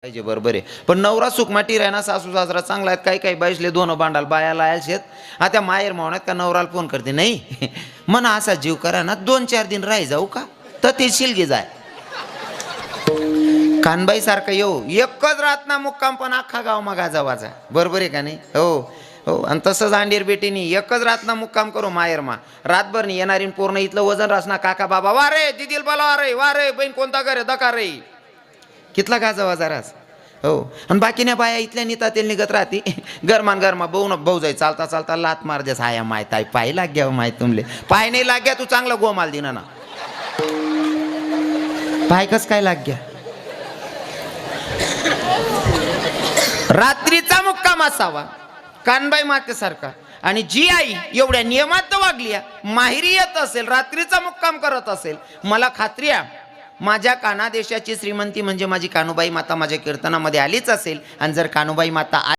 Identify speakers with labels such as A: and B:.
A: पाहिजे बरोबर आहे. पण नवरा सुखमाटी राहणार, सासू सासरा चांगला आहेत, काही काही बाईसले दोन भांडाल बायाला आहेत. आता माहेर म्हणत का नवराला फोन करते नाही म्हणा असा जीव करा ना 2-4 दिन राही जाऊ का तर ते शिलगी जाय. कानबाई सारखं येऊ एकच रात ना मुक्काम पण अख्खा गाव मग गाजावाचा बरोबर आहे का नाही. हो हो. आणि तसंच अंडीर बेटीनी एकच रात ना मुक्काम करू माहेर मा रातभर नाही येणारी पूर्ण इथलं वजन रासना काका बाबा वा रे दिदील बोला रे वा रे बहीण कोणता करे दका रे कितला गाजावा जरास. हो. आणि बाकीने बाया इथल्या निता तेल निघत राहते गरमा गरमा भाऊ जाई चालता चालता लात मार देस हाया माहित आहे पाय लाग घ्या माहित तुमले पाय नाही लाग घ्या तू चांगला गोमाल दिना ना पाय कस काय लाग घ्या. रात्रीचा मुक्काम असावा कानबाई मातेसारखा. आणि जी आई एवढ्या नियमात वागली माहेरी येत असेल रात्रीचा मुक्काम करत असेल मला खात्री आहे माझ्या कानादेशाची श्रीमंती म्हणजे माझी कानुबाई माता माझ्या कीर्तनामध्ये आलीच असेल. आणि जर कानुबाई माता